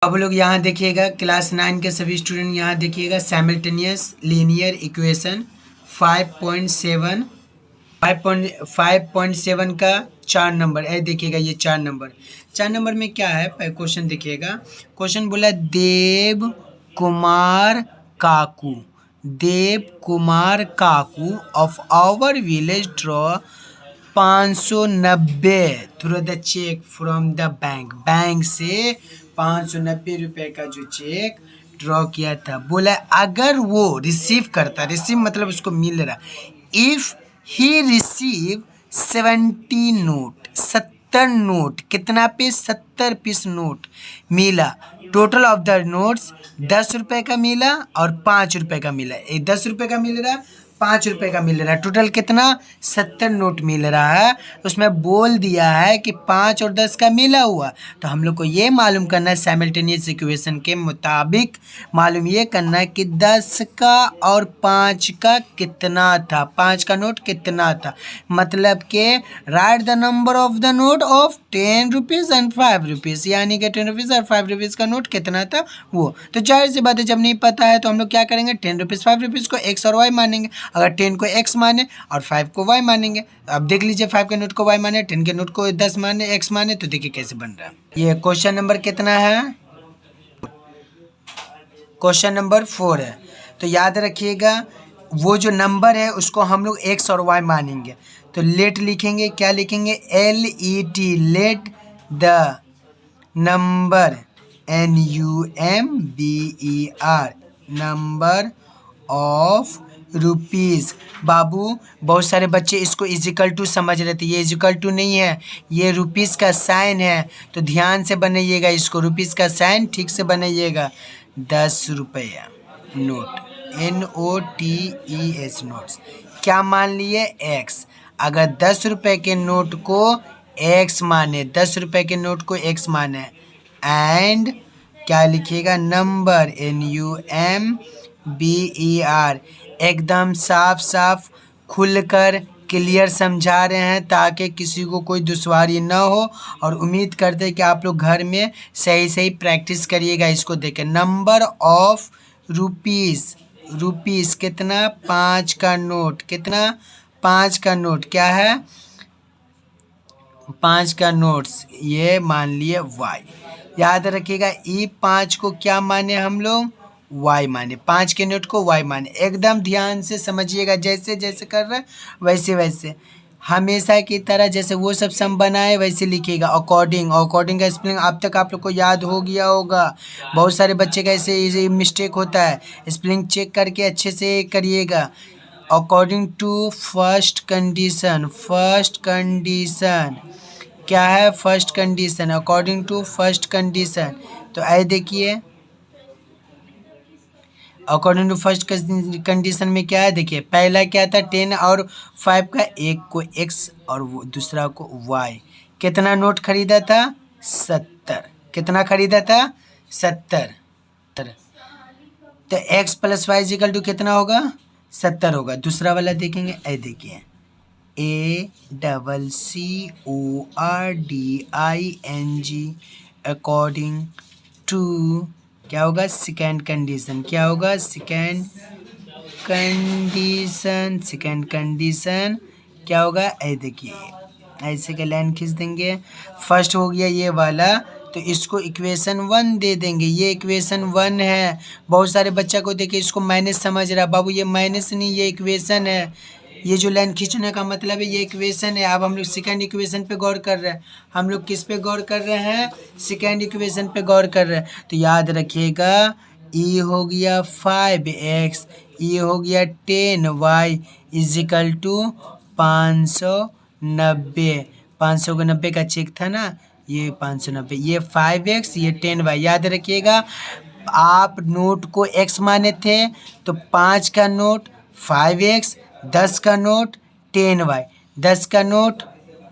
अब लोग यहाँ देखिएगा, क्लास 9 के सभी स्टूडेंट यहाँ देखिएगा, साइमल्टेनियस लीनियर इक्वेशन 5.7 का 4 नंबर है। देखिएगा ये 4 नंबर में क्या है, क्वेश्चन देखिएगा। क्वेश्चन बोला Dev Kumar Kaku of our village draw 590 through the cheque from the bank से 590 रुपए का जो चेक ड्रॉ किया था। बोला अगर वो रिसीव करता, रिसीव मतलब उसको मिल रहा, इफ ही रिसीव 70 नोट, कितना पे 70 पीस नोट मिला। टोटल ऑफ द नोट्स 10 रुपए का मिला और 5 रुपए का मिला। 10 रुपए का मिल रहा, 5 रुपए का मिल रहा, टोटल कितना 70 नोट मिल रहा है। उसमें बोल दिया है कि 5 और 10 का मिला हुआ, तो हम लोग को ये मालूम करना है साइमल्टेनियस इक्वेशन के मुताबिक मालूम ये करना है कि 10 का और 5 का कितना था, 5 का नोट कितना था। मतलब कि right the number of the note of 10 rupees and 5 rupees, यानी कि 10 रुपीज़ और 5 रुपीज़ का नोट कितना था वो। तो जाहिर सी बात है, जब नहीं पता है तो हम लोग क्या करेंगे, 10 रुपीज़ 5 रुपीज़ को एक्स और वाई मानेंगे। अगर 10 को x माने और 5 को y मानेंगे। अब देख लीजिए, 5 के नोट को y माने, 10 के नोट को 10 माने, x माने, तो देखिए कैसे बन रहा है। ये क्वेश्चन नंबर कितना है, क्वेश्चन नंबर 4 है। तो याद रखिएगा, वो जो नंबर है उसको हम लोग x और y मानेंगे। तो लेट लिखेंगे, क्या लिखेंगे, LET, let the number NUMBER, number of rupees. बाबू बहुत सारे बच्चे इसको इजिकल टू समझ रहे थे, ये इजिकल टू नहीं है, ये रुपीज़ का साइन है। तो ध्यान से बनाइएगा इसको, रुपीज़ का साइन ठीक से बनाइएगा। 10 रुपया नोट, NOTES नोट्स, क्या मान लिए, x। अगर 10 रुपये के नोट को x माने, 10 रुपये के नोट को x माने, एंड क्या लिखिएगा, नंबर NUMBER, एकदम साफ साफ खुलकर क्लियर समझा रहे हैं ताकि किसी को कोई दुश्वारी ना हो। और उम्मीद करते हैं कि आप लोग घर में सही सही प्रैक्टिस करिएगा। इसको देखें, नंबर ऑफ रुपीज़ कितना, 5 का नोट, कितना, 5 का नोट क्या है, 5 का नोट्स, ये मान लिए y। याद रखिएगा, E5 को क्या माने हम लोग, y माने, 5 के नोट को y माने। एकदम ध्यान से समझिएगा, जैसे जैसे कर रहे वैसे वैसे, हमेशा की तरह जैसे वो सब सम बनाए वैसे लिखिएगा। अकॉर्डिंग का स्पेलिंग अब तक आप लोग को याद हो गया होगा। बहुत सारे बच्चे का ऐसे मिस्टेक होता है, स्पेलिंग चेक करके अच्छे से करिएगा। अकॉर्डिंग टू फर्स्ट कंडीशन, क्या है, first condition, according to first condition. तो आए देखिए, अकॉर्डिंग टू फर्स्ट कंडीशन में क्या है, देखिए पहला क्या था, 10 और 5 का, एक को x और दूसरा को y। कितना नोट खरीदा था, 70। कितना खरीदा था, 70। तो x plus y equal to कितना होगा, 70 होगा। दूसरा वाला देखेंगे, ऐ देखिए, ACCORDING, अकॉर्डिंग टू, क्या होगा, सेकेंड कंडीशन, क्या होगा, सेकेंड कंडीशन क्या होगा, ऐ देखिए, ऐसे के लाइन खींच देंगे। फर्स्ट हो गया ये वाला, तो इसको इक्वेशन 1 दे देंगे। ये इक्वेशन 1 है। बहुत सारे बच्चा को देखिए इसको माइनस समझ रहा, बाबू ये माइनस नहीं, ये इक्वेशन है। ये जो लाइन खींचने का मतलब है ये इक्वेशन है। अब हम लोग सेकंड इक्वेशन पे गौर कर रहे हैं। हम लोग किस पे गौर कर रहे हैं, सेकंड इक्वेशन पे गौर कर रहे हैं। तो याद रखिएगा, ई हो गया 5x, ये हो गया 10y इजिकल टू 590। 590 का चेक था ना, ये 590, ये 5x, ये 10y। याद रखिएगा, आप नोट को x माने थे तो 5 का नोट 5x, 10 का नोट 10y, 10 का नोट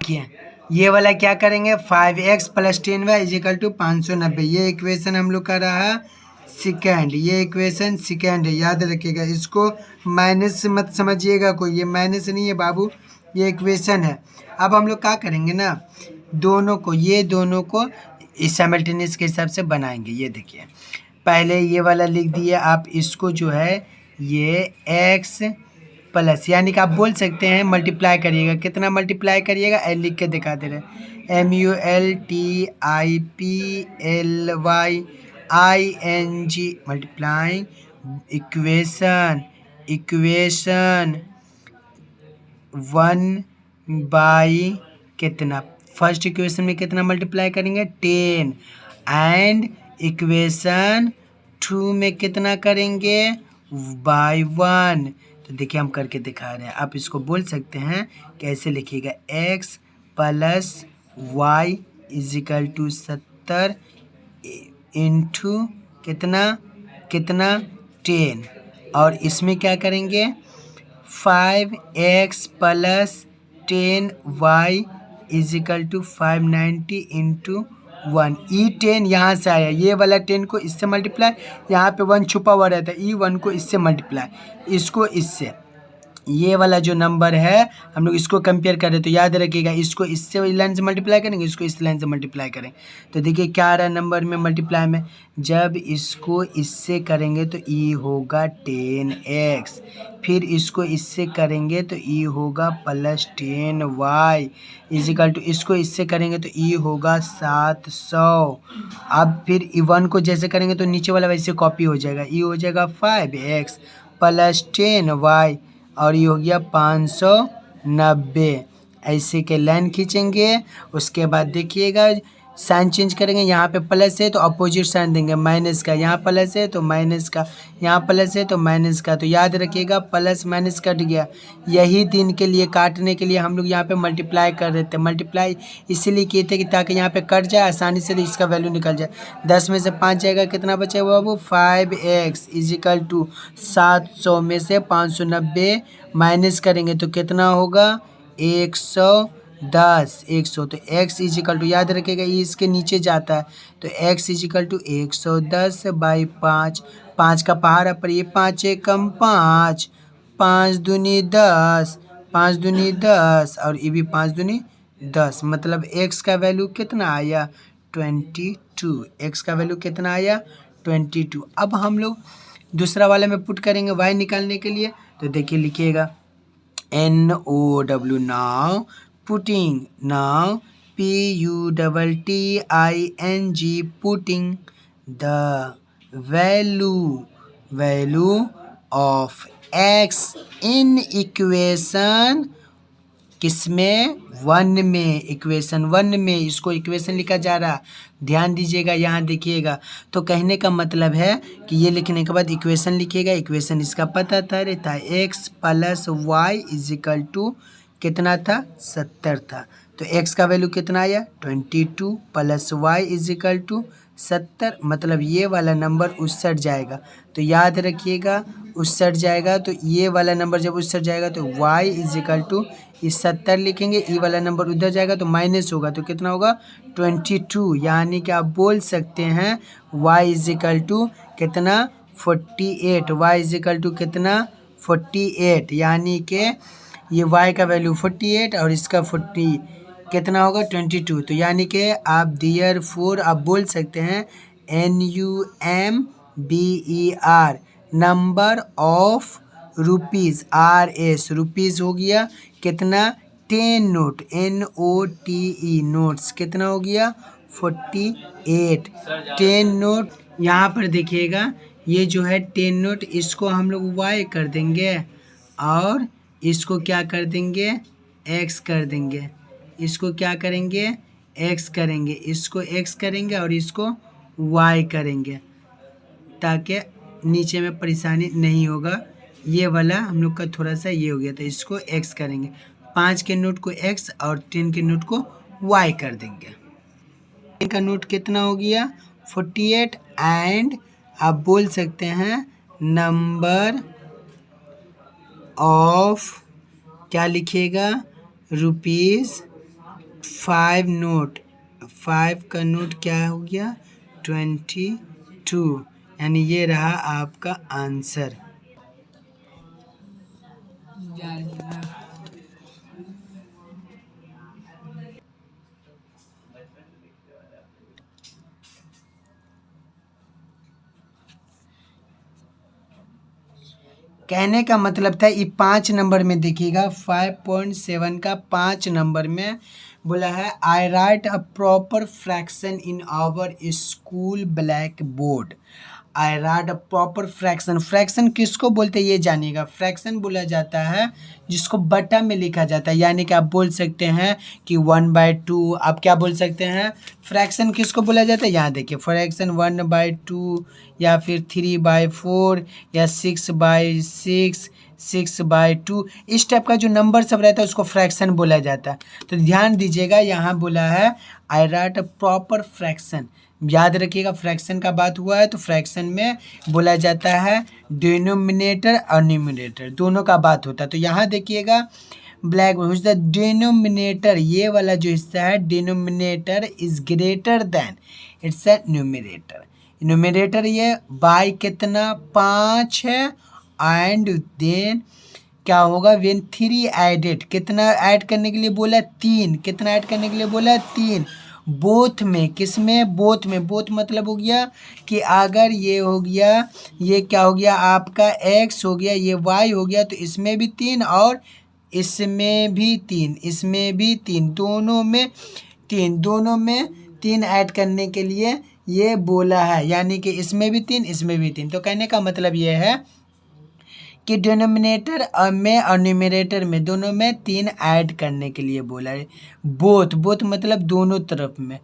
क्या, ये वाला क्या करेंगे, 5x plus 10y is equal to 590। ये इक्वेशन हम लोग का रहा सेकेंड, ये इक्वेशन सेकेंड है। याद रखिएगा, इसको माइनस मत समझिएगा कोई, ये माइनस नहीं है बाबू, ये इक्वेशन है। अब हम लोग क्या करेंगे ना, दोनों को इस साइमल्टेनियस के हिसाब से बनाएंगे। ये देखिए, पहले ये वाला लिख दिए आप, इसको जो है ये एक्स प्लस, यानी कि आप बोल सकते हैं मल्टीप्लाई करिएगा। कितना मल्टीप्लाई करिएगा, एल लिख के दिखा दे रहे हैं, MULTIPLYING, मल्टीप्लाइंग इक्वेशन 1 बाई कितना, फर्स्ट इक्वेशन में कितना मल्टीप्लाई करेंगे 10, एंड इक्वेशन 2 में कितना करेंगे बाई 1। तो देखिए हम करके दिखा रहे हैं, आप इसको बोल सकते हैं कैसे लिखिएगा, x plus y equal to 70 into कितना कितना 10, और इसमें क्या करेंगे 5x plus 10y is equal to 590 into 1। E10 यहाँ से आया, ये वाला 10 को इससे मल्टीप्लाई, यहाँ पे 1 छुपा हुआ रहता है, E1 को इससे मल्टीप्लाई, इसको इससे, ये वाला जो नंबर है हम लोग इसको कंपेयर करें तो याद रखिएगा, इसको इससे लाइन से मल्टीप्लाई करेंगे, इसको इस लाइन से मल्टीप्लाई करें। तो देखिए क्या आ रहा है नंबर में मल्टीप्लाई में, जब इसको इससे करेंगे तो ई होगा 10x, फिर इसको इससे करेंगे तो ई होगा प्लस 10y इजिकल टू, इसको इससे करेंगे तो ई होगा 700। अब फिर E1 को जैसे करेंगे तो नीचे वाला वैसे कॉपी हो जाएगा, ई हो जाएगा 5x प्लस 10y, और ये हो गया 590। ऐसे के लाइन खींचेंगे, उसके बाद देखिएगा साइन चेंज करेंगे, यहाँ पे प्लस है तो अपोजिट साइन देंगे माइनस का, यहाँ प्लस है तो माइनस का, यहाँ प्लस है तो माइनस का। तो याद रखिएगा प्लस माइनस कट गया, यही दिन के लिए काटने के लिए हम लोग यहाँ पे मल्टीप्लाई कर रहे थे। मल्टीप्लाई इसीलिए किए थे कि ताकि यहाँ पे कट जाए आसानी से, तो इसका वैल्यू निकल जाए। 10 में से 5 जाएगा, कितना बचेगा बाबू 5x इजिकल टू 700 में से 590 माइनस करेंगे तो कितना होगा 110, 100। तो x इजिकल टू, याद रखिएगा ये इसके नीचे जाता है, तो x इजिकल टू 110 बाई 5, 5 का पहाड़ा पर ये 5 एकम 5, 5 दूनी 10, 5 दूनी 10, और ये भी 5 दूनी 10, मतलब x का वैल्यू कितना आया 22। x का वैल्यू कितना आया 22। अब हम लोग दूसरा वाले में पुट करेंगे y निकालने के लिए, तो देखिए लिखिएगा NOW, now putting, now PUTTING, putting the value of x in equation किसमें 1 में, इक्वेशन 1 में, इसको इक्वेशन लिखा जा रहा, ध्यान दीजिएगा यहाँ देखिएगा। तो कहने का मतलब है कि ये लिखने के बाद इक्वेशन लिखिएगा, इक्वेशन इसका पता था रहता x plus y equal to कितना था 70 था, तो x का वैल्यू कितना आया 22 प्लस वाई इजिकल टू 70, मतलब ये वाला नंबर उसट जाएगा। तो याद रखिएगा उसट जाएगा, तो ये वाला नंबर जब उसट जाएगा तो y इजिकल टू इस 70 लिखेंगे, ये वाला नंबर उधर जाएगा तो माइनस होगा, तो कितना होगा 22, यानी कि आप बोल सकते हैं y इजिकल टू कितना 48, y इजिकल टू कितना 48, यानी कि ये y का वैल्यू 48 और इसका 40 कितना होगा 22। तो यानी कि आप देयरफॉर आप बोल सकते हैं NUMBER, number of rupees, RS rupees हो गया कितना 10 नोट, NOTE नोट्स कितना हो गया 48, 10 नोट। यहाँ पर देखिएगा ये जो है 10 नोट, इसको हम लोग y कर देंगे और इसको क्या कर देंगे x कर देंगे, इसको क्या करेंगे x करेंगे, इसको x करेंगे और इसको y करेंगे, ताकि नीचे में परेशानी नहीं होगा। ये वाला हम लोग का थोड़ा सा ये हो गया, तो इसको x करेंगे, 5 के नोट को x और 10 के नोट को y कर देंगे। का नोट कितना हो गया 48, एंड आप बोल सकते हैं नंबर ऑफ क्या लिखिएगा रुपीज़ 5 नोट, 5 का नोट क्या हो गया 22, यानी ये रहा आपका आंसर। कहने का मतलब था ये 5 नंबर में देखिएगा 5.7 का 5 नंबर में बोला है I write a proper fraction in our school blackboard. I write a proper fraction, fraction किसको बोलते हैं ये जानिएगा। फ्रैक्शन बोला जाता है जिसको बटा में लिखा जाता है, यानी कि आप बोल सकते हैं कि 1/2। आप क्या बोल सकते हैं, फ्रैक्शन किसको बोला जाता है, यहाँ देखिए फ्रैक्शन 1/2 या फिर 3/4 या 6/6, 6/2, इस टाइप का जो नंबर सब रहता है उसको फ्रैक्शन बोला जाता है। तो ध्यान दीजिएगा यहाँ बोला है I write a proper fraction. याद रखिएगा फ्रैक्शन का बात हुआ है तो फ्रैक्शन में बोला जाता है डिनोमिनेटर और न्यूमरेटर दोनों का बात होता है। तो यहाँ देखिएगा ब्लैक द डिनोमिनेटर, ये वाला जो हिस्सा है denominator is greater than it's a numerator. Numerator ये बाय कितना 5 है एंड देन क्या होगा व्हेन 3 एडेड, कितना ऐड करने के लिए बोला 3, कितना ऐड करने के लिए बोला 3, बोथ में, किस में, बोथ में। बोथ मतलब हो गया कि अगर ये हो गया, ये क्या हो गया आपका x हो गया, ये y हो गया, तो इसमें भी 3 और इसमें भी 3, इसमें भी 3, दोनों में 3, दोनों में 3 ऐड करने के लिए ये बोला है, यानी कि इसमें भी 3 इसमें भी 3। तो कहने का मतलब ये है कि डिनोमिनेटर में और न्यूमरेटर में दोनों में 3 ऐड करने के लिए बोला है। बोथ, बोथ मतलब दोनों तरफ में।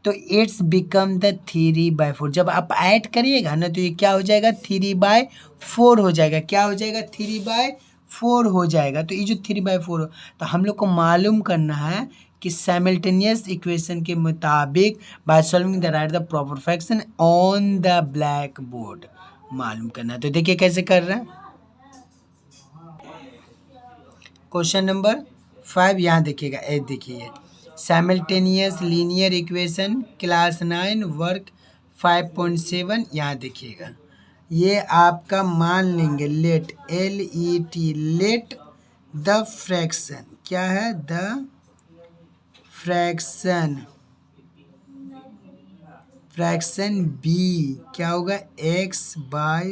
तो इट्स बिकम द 3/4। जब आप ऐड करिएगा ना तो ये क्या हो जाएगा 3/4 हो जाएगा। क्या हो जाएगा 3/4 हो जाएगा। तो ये जो 3/4 हो, तो हम लोग को मालूम करना है कि साइमल्टेनियस इक्वेशन के मुताबिक by solving the right the proper fraction on the black board मालूम करना है। तो देखिए कैसे कर रहे हैं। क्वेश्चन नंबर 5 यहाँ देखिएगा, देखिए simultaneous linear equation class 9 work 5.7। यहाँ देखिएगा ये आपका मान लेंगे let LET let the fraction, क्या है द फ्रैक्शन, फ्रैक्शन B क्या होगा x/y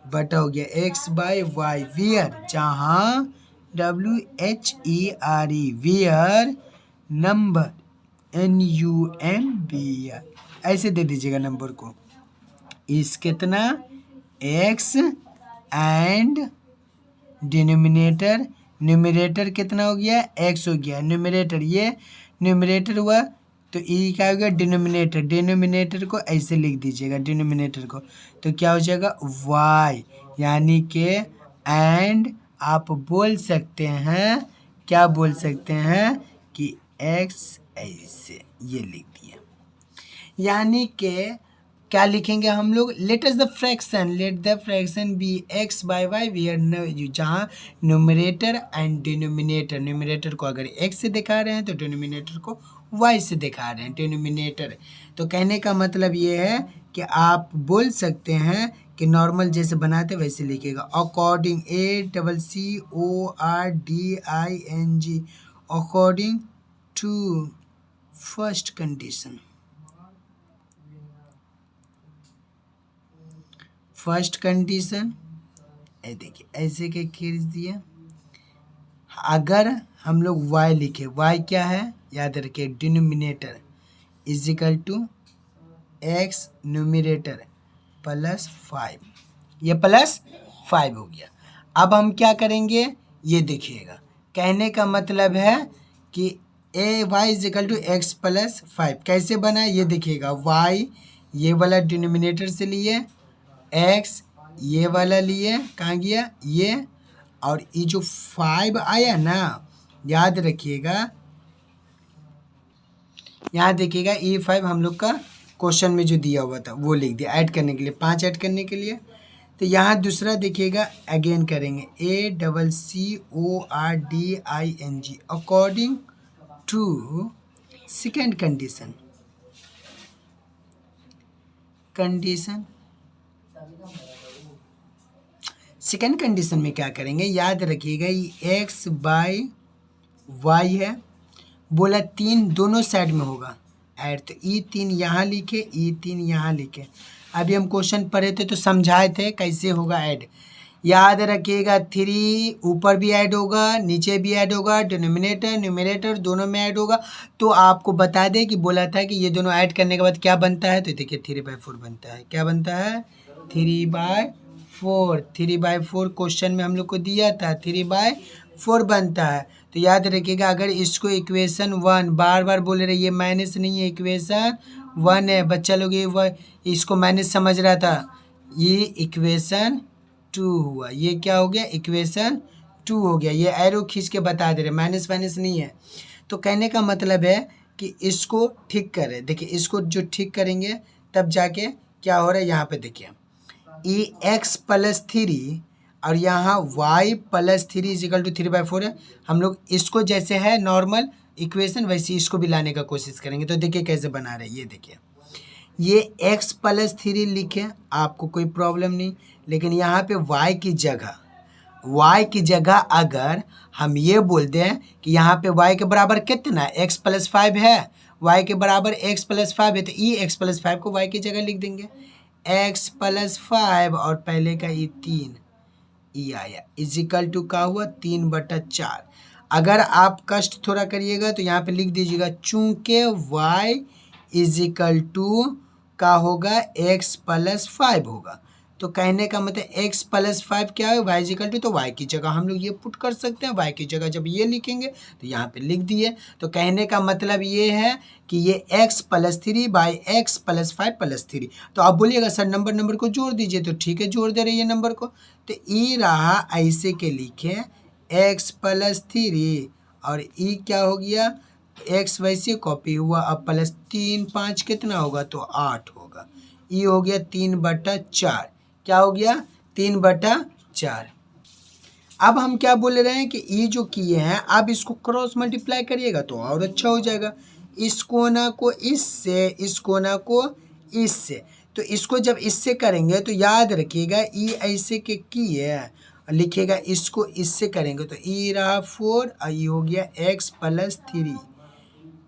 बटा हो गया x/y वियर, जहाँ WHERE वियर नंबर NUMBR ऐसे दे दीजिएगा नंबर को। इस कितना x एंड डिनोमिनेटर, न्यूमरेटर कितना हो गया x हो गया, न्यूमरेटर ये न्यूमरेटर हुआ तो ये क्या हो गया डिनोमिनेटर, डिनोमिनेटर को ऐसे लिख दीजिएगा डिनोमिनेटर को, तो क्या हो जाएगा y, यानी कि एंड आप बोल सकते हैं, क्या बोल सकते हैं कि x ऐसे ये लिख दिया, यानी कि क्या लिखेंगे हम लोग let us the fraction, let the fraction be x/y where, जहाँ न्यूमरेटर एंड डिनोमिनेटर, न्यूमरेटर को अगर x से दिखा रहे हैं तो डिनोमिनेटर को y से दिखा रहे हैं डिनोमिनेटर। तो कहने का मतलब ये है कि आप बोल सकते हैं कि नॉर्मल जैसे बनाते वैसे लिखेगा according ACCORDING according to first condition, first condition ये देखिए ऐसे के खींच दिया। अगर हम लोग y लिखे, y क्या है याद रखिए denominator is equal to x numerator +5, ये +5 हो गया। अब हम क्या करेंगे ये देखिएगा, कहने का मतलब है कि y is equal to x +5 कैसे बना ये देखिएगा, y ये वाला डिनोमिनेटर से लिए, x ये वाला लिए, कहाँ गया ये, और ये जो 5 आया ना याद रखिएगा, यहाँ देखिएगा ये 5 हम लोग का क्वेश्चन में जो दिया हुआ था वो लिख दिया ऐड करने के लिए, 5 ऐड करने के लिए। तो यहाँ दूसरा देखिएगा अगेन करेंगे ACCORDING according to second condition, condition second condition में क्या करेंगे याद रखिएगा ये x/y है, बोला 3 दोनों साइड में होगा ऐड, तो E3 यहाँ लिखे, E3 यहाँ लिखे। अभी हम क्वेश्चन पढ़े थे तो समझाए थे कैसे होगा ऐड, याद रखिएगा 3 ऊपर भी ऐड होगा, नीचे भी ऐड होगा, डिनोमिनेटर न्यूमरेटर दोनों में ऐड होगा। तो आपको बता दें कि बोला था कि ये दोनों ऐड करने के बाद क्या बनता है, तो देखिए 3/4 बनता है। क्या बनता है? 3/4। 3/4 क्वेश्चन में हम लोग को दिया था, 3/4 बनता है। तो याद रखिएगा, अगर इसको इक्वेशन 1 बार बार बोल रहे, ये माइनस नहीं है, इक्वेशन 1 है। बच्चा लोग ये इसको माइनस समझ रहा था, ये इक्वेशन 2 हुआ। ये क्या हो गया? इक्वेशन 2 हो गया। ये एरो खींच के बता दे रहे, माइनस माइनस नहीं है। तो कहने का मतलब है कि इसको ठीक करें। देखिए इसको जो ठीक करेंगे तब जाके क्या हो रहा है, यहाँ पे देखिए ई एक्स प्लस 3 और यहाँ y प्लस 3 इजिकल टू 3/4 है। हम लोग इसको जैसे है नॉर्मल इक्वेशन वैसे इसको भी लाने का कोशिश करेंगे। तो देखिए कैसे बना रहे हैं, ये देखिए ये x प्लस 3 लिखे, आपको कोई प्रॉब्लम नहीं। लेकिन यहाँ पे y की जगह अगर हम ये बोल दें कि यहाँ पे y के बराबर कितना x प्लस 5 है, y के बराबर x प्लस 5 है, तो ई x प्लस 5 को y की जगह लिख देंगे, x प्लस 5 और पहले का ये 3 ई आया इजिकल टू का हुआ 3/4। अगर आप कष्ट थोड़ा करिएगा तो यहाँ पे लिख दीजिएगा चूंकि y इजिकल टू का होगा x प्लस 5 होगा। तो कहने का मतलब x प्लस 5 क्या है, y इजिकल टू, तो y की जगह हम लोग ये पुट कर सकते हैं। y की जगह जब ये लिखेंगे तो यहाँ पे लिख दिए। तो कहने का मतलब ये है कि ये x plus 3 by x plus 5 plus 3। तो आप बोलिएगा सर नंबर को जोड़ दीजिए, तो ठीक है जोड़ दे रहे ये नंबर को। तो ई रहा ऐसे के लिखे x प्लस 3 और ई क्या हो गया, x वैसे कॉपी हुआ, अब प्लस 3 5 कितना होगा, तो 8 होगा। ई हो गया 3/4। क्या हो गया? 3/4। अब हम क्या बोल रहे हैं कि ई जो किए हैं अब इसको क्रॉस मल्टीप्लाई करिएगा तो और अच्छा हो जाएगा। इस कोना को इससे, इस कोना को इससे, तो इसको जब इससे करेंगे तो याद रखिएगा ई ऐसे के किए लिखिएगा, इसको इससे करेंगे तो ई रहा 4 और ये हो गया x प्लस 3।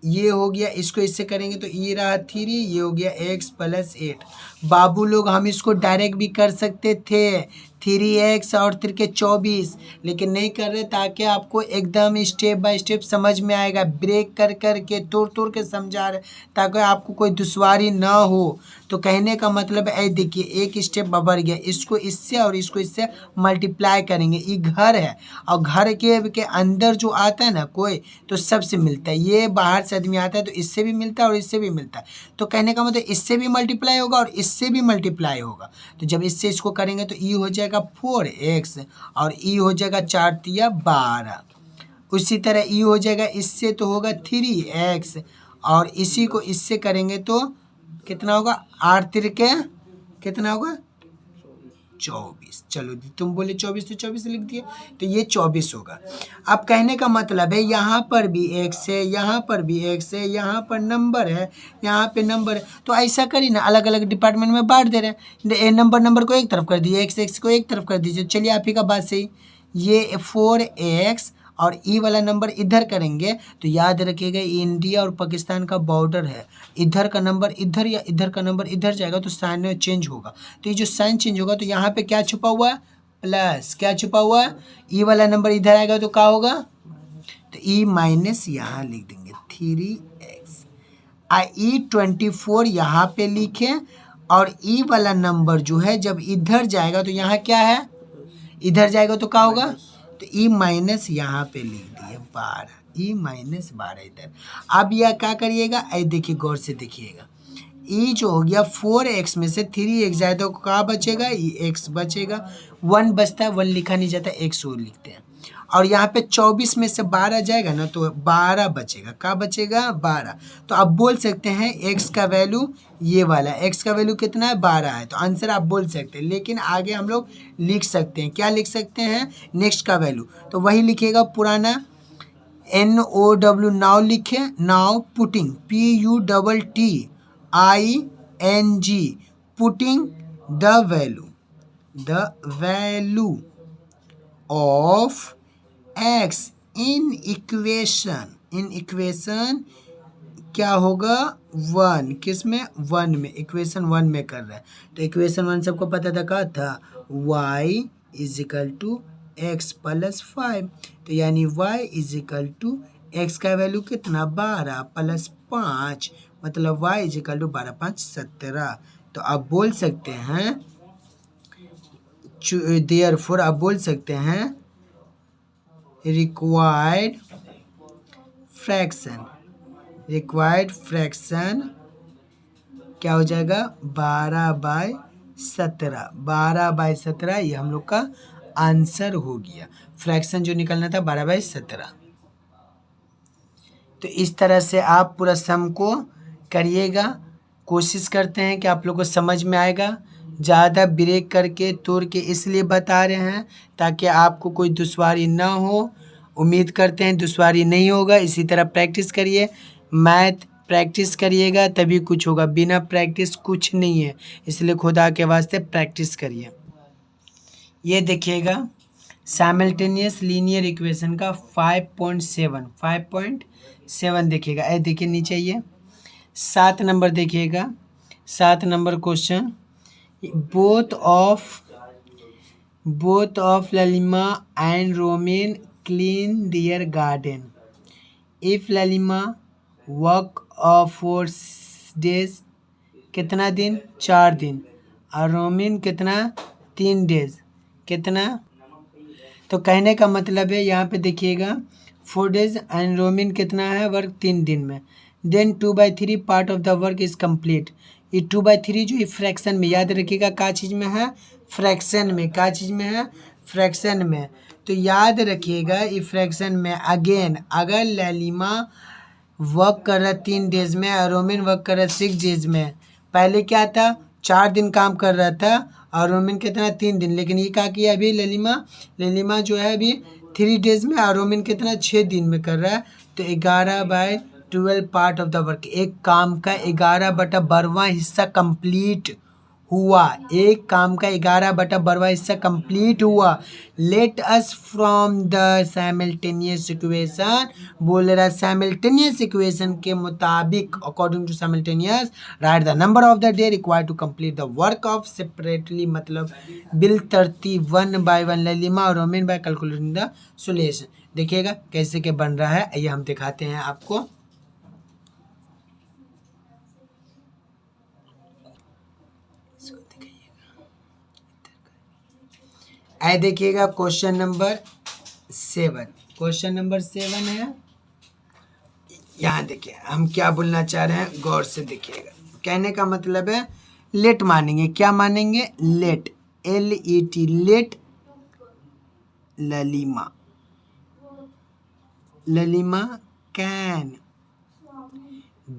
ये हो गया, इसको इससे करेंगे तो ये रहा 3, ये हो गया x प्लस 8। बाबू लोग हम इसको डायरेक्ट भी कर सकते थे, 3x और 3 के 24, लेकिन नहीं कर रहे ताकि आपको एकदम स्टेप बाय स्टेप समझ में आएगा। ब्रेक कर कर के तोड़ के समझा रहे ताकि आपको कोई दुश्वारी ना हो। तो कहने का मतलब है देखिए एक स्टेप बढ़ गया, इसको इससे और इसको इससे मल्टीप्लाई करेंगे। ये घर है और घर के अंदर जो आता है ना कोई, तो सबसे मिलता है। ये बाहर से आदमी आता है तो इससे भी मिलता है और इससे भी मिलता है। तो कहने का मतलब इससे भी मल्टीप्लाई होगा और इससे भी मल्टीप्लाई होगा। तो जब इससे इसको करेंगे तो ई हो जाएगा 4x और ई हो जाएगा 4 तिया 12। उसी तरह ई हो जाएगा इससे तो होगा 3x और इसी को इससे करेंगे तो कितना होगा, 8 तिरके कितना होगा, 24। चलो तुम बोले 24 तो 24 लिख दिए, तो ये 24 होगा। अब कहने का मतलब है यहाँ पर भी x है, यहाँ पर भी x है, यहाँ पर नंबर है, यहाँ पे नंबर है। तो ऐसा करिए ना, अलग अलग डिपार्टमेंट में बांट दे रहे हैं। नंबर को एक तरफ कर दीजिए, x को एक तरफ कर दीजिए। चलिए आप ही का बात सही, ये 4x और ई वाला नंबर इधर करेंगे तो याद रखिएगा इंडिया और पाकिस्तान का बॉर्डर है। इधर का नंबर इधर या इधर का नंबर इधर जाएगा तो साइन में चेंज होगा। तो ये जो साइन चेंज होगा तो यहाँ पे क्या छुपा हुआ है, प्लस। क्या छुपा हुआ है, ई वाला नंबर इधर आएगा तो क्या होगा, तो ई माइनस यहाँ लिख देंगे 3x। ई 24 यहाँ पे लिखे और ई वाला नंबर जो है जब इधर जाएगा तो यहाँ क्या है, इधर जाएगा तो क्या होगा, तो ई माइनस यहाँ पे लिख दिए 12, ई माइनस 12 इधर। अब यह क्या करिएगा, ऐ देखिए गौर से देखिएगा, ई जो हो गया 4x में से 3x जाए तो क्या बचेगा, ये x बचेगा, 1 बचता है, 1 लिखा नहीं जाता, x और लिखते हैं। और यहाँ पे 24 में से 12 जाएगा ना तो 12 बचेगा। क्या बचेगा, 12। तो आप बोल सकते हैं x का वैल्यू ये वाला, x का वैल्यू कितना है, 12 है। तो आंसर आप बोल सकते हैं, लेकिन आगे हम लोग लिख सकते हैं, क्या लिख सकते हैं, नेक्स्ट का वैल्यू। तो वही लिखिएगा पुराना NOW, नाउ लिखे, now putting PUTTING, putting the value of x in equation क्या होगा, 1, किस में, 1 में, इक्वेशन 1 में कर रहा है। तो इक्वेशन 1 सबको पता था, क्या था, y is equal to x plus 5। तो यानी y is equal to x का वैल्यू कितना 12 प्लस 5, मतलब y इज इक्वल टू 12 5 17। तो आप बोल सकते हैं देयरफॉर आप बोल सकते हैं रिक्वायर्ड फ्रैक्शन क्या हो जाएगा 12/17। 12/17 ये हम लोग का आंसर हो गया। फ्रैक्शन जो निकलना था 12/17। तो इस तरह से आप पूरा सम को करिएगा। कोशिश करते हैं कि आप लोग को समझ में आएगा। ज़्यादा ब्रेक करके तोड़ के इसलिए बता रहे हैं ताकि आपको कोई दुश्वारी ना हो। उम्मीद करते हैं दुश्वारी नहीं होगा। इसी तरह प्रैक्टिस करिए, मैथ प्रैक्टिस करिएगा तभी कुछ होगा, बिना प्रैक्टिस कुछ नहीं है। इसलिए खुदा के वास्ते प्रैक्टिस करिए। ये देखिएगा साइमल्टेनियस लीनियर इक्वेशन का 5.7 देखिएगा। ए देखिए नीचे ये 7 नंबर देखिएगा। 7 number question, both of Lalima and Romen clean their garden. If Lalima work for days, कितना दिन 4 दिन, और रोमिन कितना 3 डेज, कितना। तो कहने का मतलब है यहाँ पे देखिएगा 4 डेज एंड रोमिन कितना है वर्क 3 दिन में। Then 2/3 part of the work is complete. ये 2/3 जो फ्रैक्शन में, याद रखिएगा क्या चीज़ में है, फ्रैक्शन में। क्या चीज़ में है, फ्रैक्शन में। तो याद रखिएगा ये फ्रैक्शन में अगेन अगर ललिमा वर्क कर रहा है 3 डेज में और रोमिन वर्क कर रहा है 6 डेज में। पहले क्या था 4 दिन काम कर रहा था और रोमिन कितना 3 दिन, लेकिन ये क्या किया अभी ललिमा जो है अभी 3 डेज में और रोमिन कितना 6 दिन में कर रहा है। तो 11/12 पार्ट ऑफ द वर्क, एक काम का 11/12वां हिस्सा कंप्लीट हुआ। एक काम का 11/12वां हिस्सा कंप्लीट हुआ। Let us from the simultaneous equation, बोल रहा है साइमल्टेनियस इक्वेशन के मुताबिक according to simultaneous right the number of the day required to complete the work of separately, मतलब बिल तरतीब 1/1 ललिमा और Romin by calculating the solution. देखिएगा कैसे के बन रहा है, ये हम दिखाते हैं आपको। आए देखिएगा क्वेश्चन नंबर 7। क्वेश्चन नंबर 7 है। यहाँ देखिए हम क्या बोलना चाह रहे हैं, गौर से देखिएगा। कहने का मतलब है लेट मानेंगे, क्या मानेंगे, let, LET, let Lalima can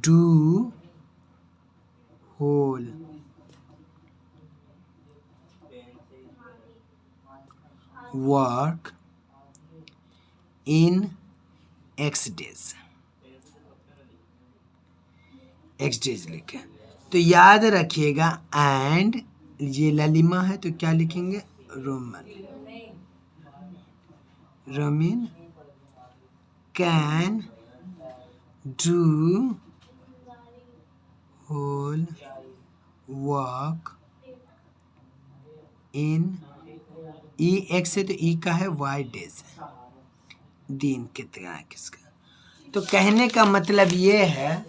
do whole work in X days लिखे। तो याद रखिएगा एंड ये ललिमा है तो क्या लिखेंगे, Romin can do whole work in X है तो E का है Y डेज, दिन कितना है किसका। तो कहने का मतलब ये है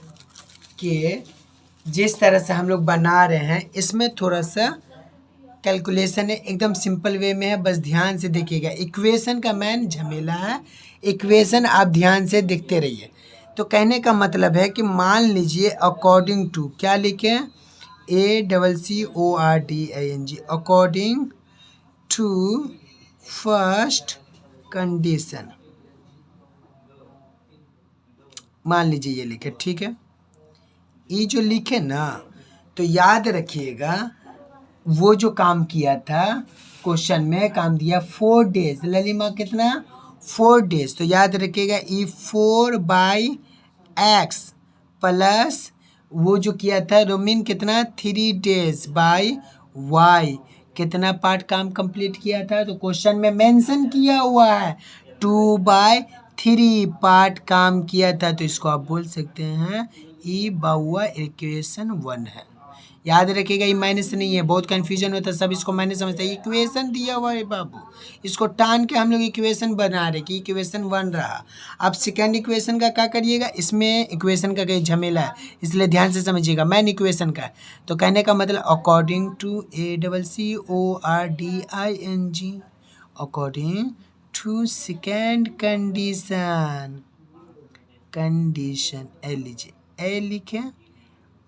कि जिस तरह से हम लोग बना रहे हैं इसमें थोड़ा सा कैलकुलेशन है, एकदम सिंपल वे में है, बस ध्यान से देखिएगा। इक्वेशन का मेन झमेला है, इक्वेशन आप ध्यान से देखते रहिए। तो कहने का मतलब है कि मान लीजिए अकॉर्डिंग टू, क्या लिखें, ACCORDING, according to first condition, मान लीजिए ये लिखे, ठीक है। ये जो लिखे ना तो याद रखिएगा वो जो काम किया था क्वेश्चन में, काम दिया 4 डेज, ललिमा कितना 4 डेज। तो याद रखिएगा E 4/X प्लस वो जो किया था रोमिन कितना 3 डेज बाय Y, कितना पार्ट काम कंप्लीट किया था। तो क्वेश्चन में मेंशन किया हुआ है 2/3 पार्ट काम किया था। तो इसको आप बोल सकते हैं E बाउआ इक्वेशन 1 है। याद रखिएगा ये माइनस नहीं है, बहुत कन्फ्यूजन होता है, सब इसको माइनस समझते हैं। इक्वेशन दिया हुआ है बाबू, इसको टान के हम लोग इक्वेशन बना रहे कि इक्वेशन बन रहा। अब सेकेंड इक्वेशन का क्या करिएगा, इसमें इक्वेशन का कहीं झमेला है, इसलिए ध्यान से समझिएगा। मैन इक्वेशन का है तो कहने का मतलब according to ACCORDING, according to second condition A लीजिए, ए लिखे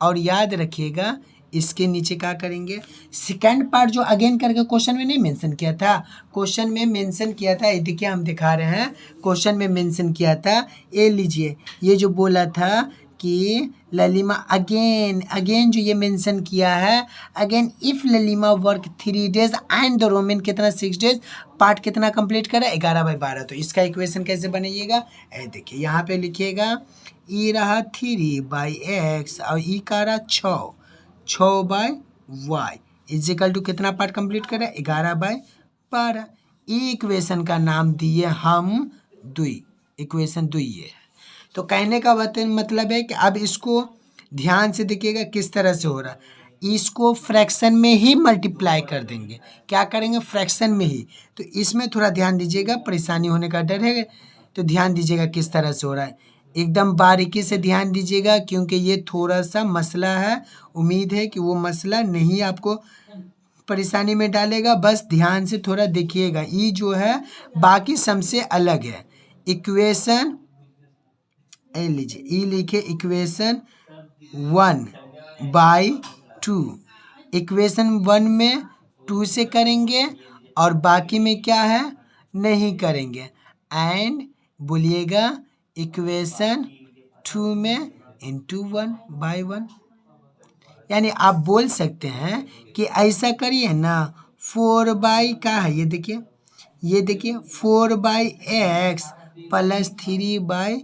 और याद रखिएगा इसके नीचे क्या करेंगे, सेकंड पार्ट जो अगेन करके क्वेश्चन में नहीं मेंशन किया था, क्वेश्चन में मेंशन किया था, ये देखिए हम दिखा रहे हैं, क्वेश्चन में मेंशन किया था, ये लीजिए, ये जो बोला था कि ललिमा अगेन जो ये मेंशन किया है, again if Lalima work 3 days and the Roman कितना 6 days, पार्ट कितना कंप्लीट करा 11/12। तो इसका इक्वेशन कैसे बनाइएगा, ए देखिए यहाँ पे लिखिएगा, ई रहा 3/x और ई का रहा 6/y इजिकल टू कितना पार्ट कंप्लीट करें 11/12। इक्वेशन का नाम दिए हम दुई, इक्वेशन दुई है। तो कहने का मतलब है कि अब इसको ध्यान से देखिएगा किस तरह से हो रहा है, इसको फ्रैक्शन में ही मल्टीप्लाई कर देंगे, क्या करेंगे फ्रैक्शन में ही। तो इसमें थोड़ा ध्यान दीजिएगा, परेशानी होने का डर है, तो ध्यान दीजिएगा किस तरह से हो रहा है, एकदम बारीकी से ध्यान दीजिएगा क्योंकि ये थोड़ा सा मसला है। उम्मीद है कि वो मसला नहीं आपको परेशानी में डालेगा, बस ध्यान से थोड़ा देखिएगा। ये जो है बाकी सम से अलग है। इक्वेशन ए लीजिए, ई लिखे इक्वेशन 1/2, इक्वेशन 1 में 2 से करेंगे और बाकी में क्या है नहीं करेंगे, एंड बोलिएगा इक्वेशन 2 में इंटू 1/1। यानी आप बोल सकते हैं कि ऐसा करिए ना, 4 का है, ये देखिए 4/x plus 3/y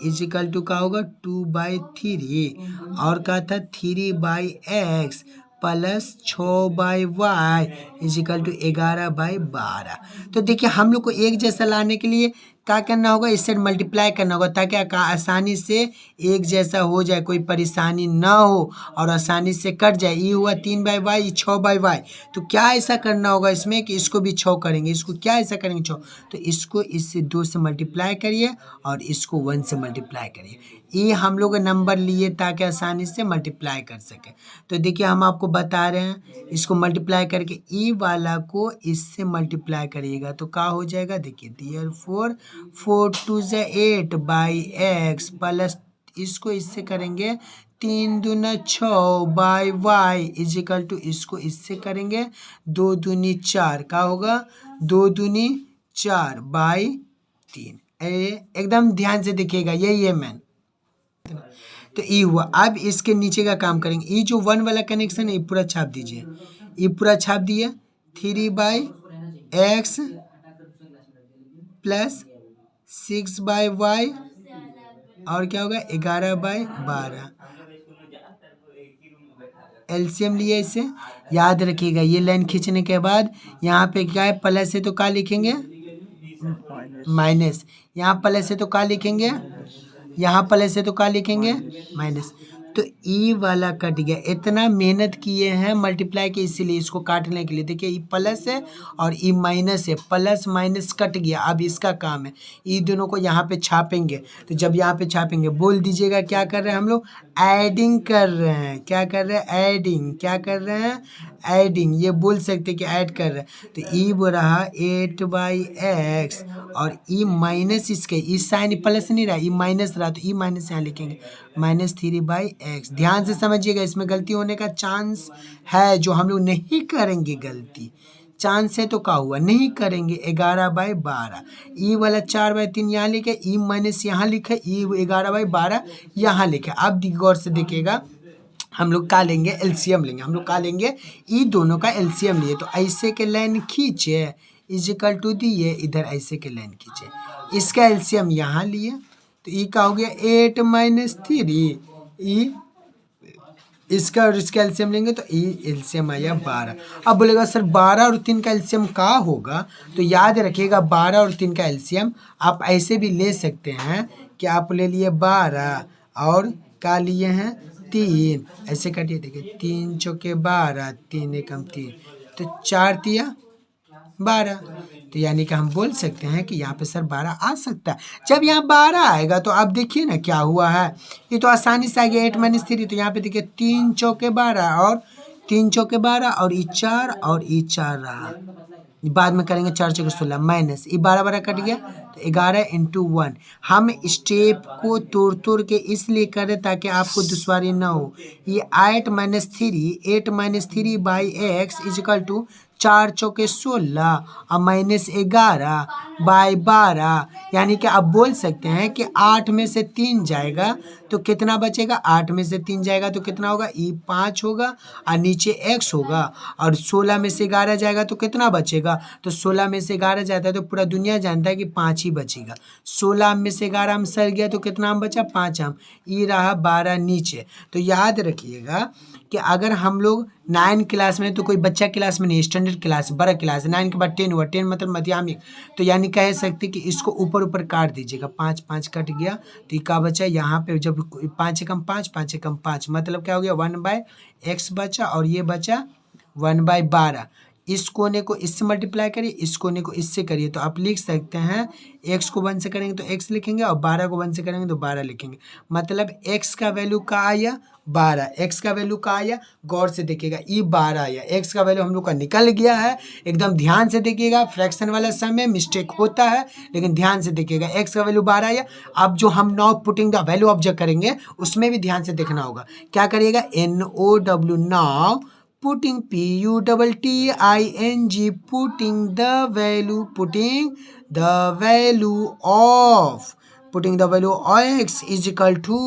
is equal to का होगा 2/3, और का था 3/x plus 6/y is equal to 11/12। तो देखिए हम लोग को एक जैसा लाने के लिए क्या करना होगा, इससे मल्टीप्लाई करना होगा ताकि आसानी से एक जैसा हो जाए, कोई परेशानी ना हो और आसानी से कट जाए। ये हुआ 3/y, ये 6/y। तो क्या ऐसा करना होगा इसमें कि इसको भी 6 करेंगे, इसको क्या ऐसा करेंगे 6, तो इसको इससे 2 से मल्टीप्लाई करिए और इसको 1 से मल्टीप्लाई करिए। ये हम लोग नंबर लिए ताकि आसानी से मल्टीप्लाई कर सके। तो देखिए हम आपको बता रहे हैं, इसको मल्टीप्लाई करके ई वाला को इससे मल्टीप्लाई करिएगा तो क्या हो जाएगा, देखिए देयरफॉर 4 2 8/x प्लस इसको इससे करेंगे 3 दूना 6/y इजिकल टू इसको इससे करेंगे 2 दूनी 4, क्या होगा 2 दूनी 4/3। एकदम ध्यान से देखिएगा, यही है मैन। तो ई हुआ। अब इसके नीचे का काम करेंगे, ये जो 1 वाला कनेक्शन है ये पूरा छाप दीजिए, ये पूरा छाप दिए 3/x प्लस 6/y और क्या होगा 11/12। एलसीएम लिए इसे, याद रखिएगा ये लाइन खींचने के बाद यहाँ पे क्या है प्लस है तो क्या लिखेंगे माइनस, यहाँ प्लस है तो क्या लिखेंगे, यहाँ प्लस है तो क्या लिखेंगे माइनस। तो ई वाला कट गया, इतना मेहनत किए हैं मल्टीप्लाई के इसीलिए इसको काटने के लिए। देखिए ई प्लस है और ई माइनस है, प्लस माइनस कट गया। अब इसका काम है ई दोनों को यहाँ पे छापेंगे। तो जब यहाँ पे छापेंगे बोल दीजिएगा क्या कर रहे हैं हम लोग, एडिंग कर रहे हैं। क्या कर रहे हैं, एडिंग। क्या कर रहे हैं, एडिंग। ये बोल सकते कि ऐड कर रहे हैं। तो ई वो रहा 8/x और ई माइनस इसके, ई साइन प्लस नहीं रहा, ई माइनस रहा तो ई माइनस यहाँ लिखेंगे -3/x। ध्यान से समझिएगा, इसमें गलती होने का चांस है, जो हम लोग नहीं करेंगे गलती। चांस है तो क्या हुआ, नहीं करेंगे। 11/12 ई वाला 4/3 यहाँ लिखे, ई माइनस यहाँ लिखे, ई 11/12 यहाँ लिखे। अब गौर से देखिएगा हम लोग का लेंगे एलसीएम लेंगे, हम लोग का लेंगे ई दोनों का एलसीएम लिए। तो ऐसे के लाइन खींचे इजिकल टू दिए, इधर ऐसे के लाइन खींचे, इसका एलसीएम यहाँ लिए तो ई का हो गया 8 - 3, ई इसका और इसका एलसीएम लेंगे तो ई एलसीएम आया 12। अब बोलेगा सर 12 और 3 का एलसीएम का होगा, तो याद रखिएगा 12 और 3 का एलसीएम आप ऐसे भी ले सकते हैं कि आप ले लिए 12 और क्या लिए हैं 3 ऐसे काटिए, देखिए 3 चौके 12, 3 एकम 3, तो 4 तिया 12। तो यानी कि हम बोल सकते हैं कि यहाँ पे सर 12 आ सकता है। जब यहाँ 12 आएगा तो आप देखिए ना क्या हुआ है, ये तो आसानी से आ गया 8 - 3। तो यहाँ पे देखिए 3 चौके 12 और 3 चौके 12 और ये 4 और ये 4 रहा, बाद में करेंगे 4 चौके 16 माइनस ये 12 12 कट गया, तो 11 × 1। हम स्टेप को तोड़ तोड़ के इसलिए करें ताकि आपको दुश्वारी ना हो। ये 8 - 3, 8 - 3 बाई x इजिकल टू 4 चौके 16 और -11 बाई 12, यानी कि आप बोल सकते हैं कि 8 में से 3 जाएगा तो कितना बचेगा, 8 में से 3 जाएगा तो कितना होगा, ये 5 होगा और नीचे x होगा, और 16 में से 11 जाएगा तो कितना बचेगा, तो 16 में से 11 जाता है तो पूरा दुनिया जानता है कि 5 ही बचेगा। 16 में से 11 हम सर गया तो कितना हम बचा, 5 हम, ये रहा 12 नीचे। तो याद रखिएगा कि अगर हम लोग 9 क्लास में, तो कोई बच्चा क्लास में नहीं, स्टैंडर्ड क्लास बड़ा क्लास है, 9 के बाद 10 हुआ, 10 मतलब माध्यमिक, तो यानी कह सकते कि इसको ऊपर ऊपर काट दीजिएगा, 5 5 कट गया तो ये का बचा, यहाँ पे जब 5 एकम 5, 5 एकम 5 मतलब क्या हो गया 1/x बचा, और ये बचा 1/12। इस कोने को इससे मल्टीप्लाई करिए, इस कोने को इससे करिए, तो आप लिख सकते हैं x को 1 से करेंगे तो x लिखेंगे और 12 को 1 से करेंगे तो 12 लिखेंगे। मतलब x का वैल्यू का आया 12, x का वैल्यू का आया, गौर से देखिएगा ये 12 आया, x का वैल्यू हम लोग का निकल गया है। एकदम ध्यान से देखिएगा, फ्रैक्शन वाला समय मिस्टेक होता है, लेकिन ध्यान से देखिएगा x का वैल्यू 12 आया। अब जो हम now putting the value object करेंगे उसमें भी ध्यान से देखना होगा, क्या करिएगा, NOW now putting PUTTING putting the value of x is equal to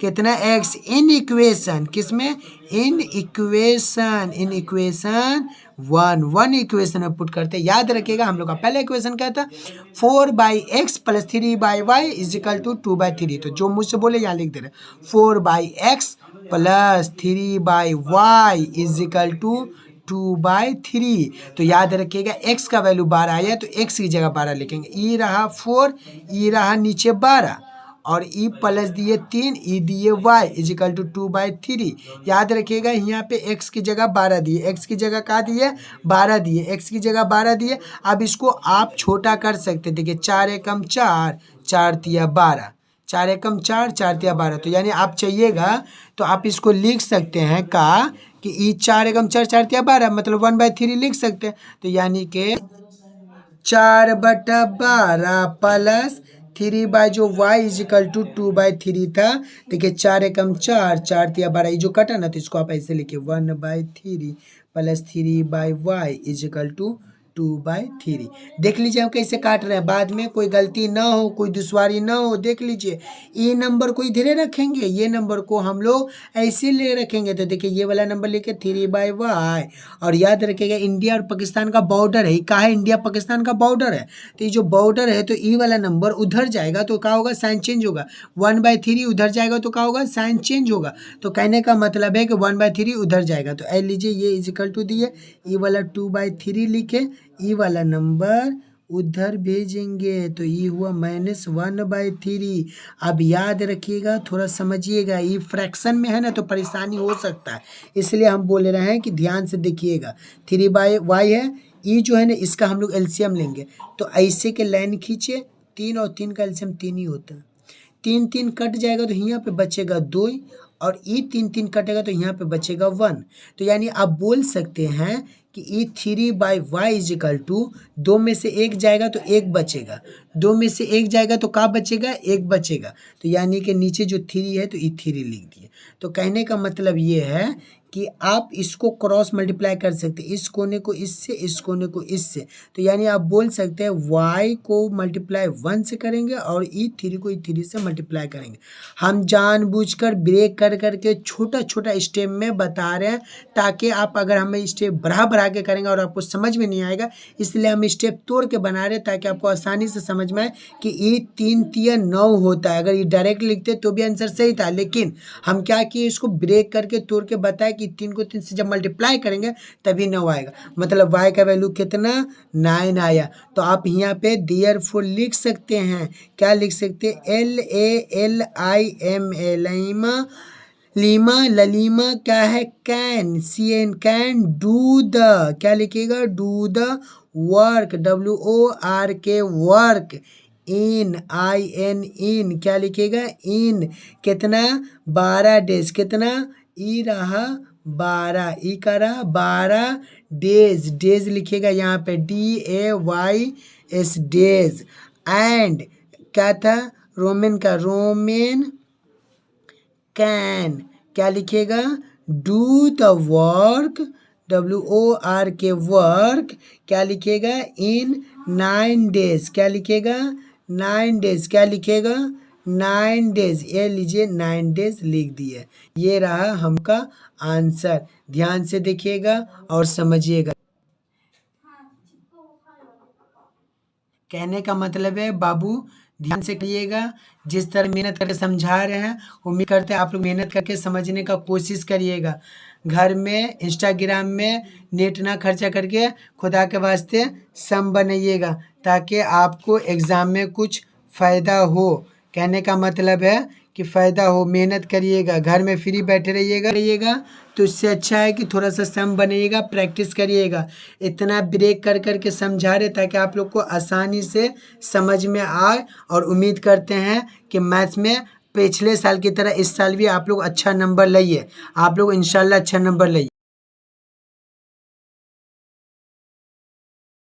कितना x इन इक्वेशन, किसमें, इन इक्वेशन 1 इक्वेशन में पुट करते हैं। याद रखिएगा हम लोग का पहला इक्वेशन क्या था, 4/x + 3/y is equal to 2/3। तो जो मुझसे बोले यहाँ लिख दे रहे, 4/x + 3/y is equal to 2/3। तो याद रखिएगा x का वैल्यू 12 आया तो x की जगह 12 लिखेंगे, ई रहा 4, ई रहा नीचे 12 और ई प्लस दिए 3, ई दिए y इज इक्वल टू 2/3। याद रखिएगा यहाँ पे x की जगह 12 दिए, x की जगह क्या दिए 12 दिए, x की जगह 12 दिए। अब इसको आप छोटा कर सकते, देखिए 4 एकम 4, 4 तिया 12, 4 एकम 4, 4 तिया 12। तो यानी आप चाहिएगा तो आप इसको लिख सकते हैं का कि ई 4 एकम 4, 4 तिया 12 मतलब 1/3 लिख सकते हैं। तो यानी कि 4/12 प्लस 3 जो y इज इक्वल टू 2/3 था। देखिए 4 एकम 4, 4 तिया 12, ये जो कटा ना तो इसको आप ऐसे लिखिए 1/3 plus 3/y is equal to 2/3। देख लीजिए हम कैसे काट रहे हैं, बाद में कोई गलती ना हो, कोई दुश्वारी ना हो। देख लीजिए ये नंबर को इधरे रखेंगे, ये नंबर को हम लोग ऐसे ले रखेंगे। तो देखिए ये वाला नंबर लेके 3/y, और याद रखिएगा इंडिया और पाकिस्तान का बॉर्डर है, कहाँ है, इंडिया पाकिस्तान का बॉर्डर है। तो ये जो बॉर्डर है तो ई वाला नंबर उधर जाएगा तो क्या होगा, साइन चेंज होगा। 1/3 उधर जाएगा तो क्या होगा, साइन चेंज होगा। तो कहने का मतलब है कि 1/3 उधर जाएगा। तो ऐ लीजिए ये इज इक्वल टू दिए, ई वाला 2/3 लिखे, ई वाला नंबर उधर भेजेंगे तो ये हुआ -1/3। अब याद रखिएगा, थोड़ा समझिएगा, ये फ्रैक्शन में है ना तो परेशानी हो सकता है, इसलिए हम बोल रहे हैं कि ध्यान से देखिएगा। 3/y है, ये जो है ना इसका हम लोग एलसीएम लेंगे। तो ऐसे के लाइन खींचे, 3 और 3 का एलसीएम 3 ही होता है। 3 3 कट जाएगा तो यहाँ पे बचेगा 2, और ई 3 3 कटेगा तो यहाँ पे बचेगा 1। तो यानी आप बोल सकते हैं कि ई 3/y इज इक्वल टू 2 में से 1 जाएगा तो 1 बचेगा, 2 में से 1 जाएगा तो क्या बचेगा, 1 बचेगा। तो यानी कि नीचे जो 3 है तो ई 3 लिख दिए। तो कहने का मतलब ये है कि आप इसको क्रॉस मल्टीप्लाई कर सकते हैं, इस कोने को इससे, इस कोने को इससे। तो यानी आप बोल सकते हैं y को मल्टीप्लाई 1 से करेंगे और e3 को e3 से मल्टीप्लाई करेंगे। हम जानबूझकर ब्रेक कर करके छोटा छोटा स्टेप में बता रहे हैं, ताकि आप अगर हमें स्टेप बढ़ा बढ़ा के करेंगे और आपको समझ में नहीं आएगा, इसलिए हम स्टेप तोड़ के बना रहे हैं ताकि आपको आसानी से समझ में आए कि ई 3 तिया 9 होता है। अगर ये डायरेक्ट लिखते तो भी आंसर सही था, लेकिन हम क्या किए, इसको ब्रेक करके तोड़ के बताए कि 3 को 3 से जब मल्टीप्लाई करेंगे तभी 9 आएगा। मतलब y का वैल्यू कितना, 9 आया। तो आप यहाँ पे देयरफॉर लिख सकते हैं, क्या लिख सकते हैं, LALIMA लीमा ललीमा क्या है, can, CN, can do the, क्या लिखिएगा, do the work, WORK, work, in, IN, इन, क्या लिखिएगा, इन, कितना, 12 डेज, कितना, ई रहा 12, ई का रहा 12 डेज, डेज लिखिएगा यहाँ पे DAYS, डेज, एंड क्या था, रोमन का, रोमन, कैन, क्या लिखिएगा, do the work, WORK, work, क्या लिखिएगा, इन 9 डेज, क्या लिखिएगा, 9 डेज, क्या लिखिएगा, 9 डेज, ये लीजिए 9 डेज लिख दिए। ये रहा हमका आंसर, ध्यान से देखिएगा और समझिएगा। कहने का मतलब है बाबू ध्यान से करिएगा, जिस तरह मेहनत करके समझा रहे हैं उम्मीद करते हैं आप लोग मेहनत करके समझने का कोशिश करिएगा। घर में इंस्टाग्राम में नेट ना खर्चा करके खुदा के वास्ते सम बनाइएगा ताकि आपको एग्ज़ाम में कुछ फ़ायदा हो। कहने का मतलब है कि फ़ायदा हो, मेहनत करिएगा, घर में फ्री बैठे रहिएगा तो इससे अच्छा है कि थोड़ा सा सम बनाइएगा, प्रैक्टिस करिएगा। इतना ब्रेक कर कर के समझा रहे ताकि आप लोग को आसानी से समझ में आए, और उम्मीद करते हैं कि मैथ्स में पिछले साल की तरह इस साल भी आप लोग अच्छा नंबर लाइए, आप लोग इंशाल्लाह अच्छा नंबर लाइए।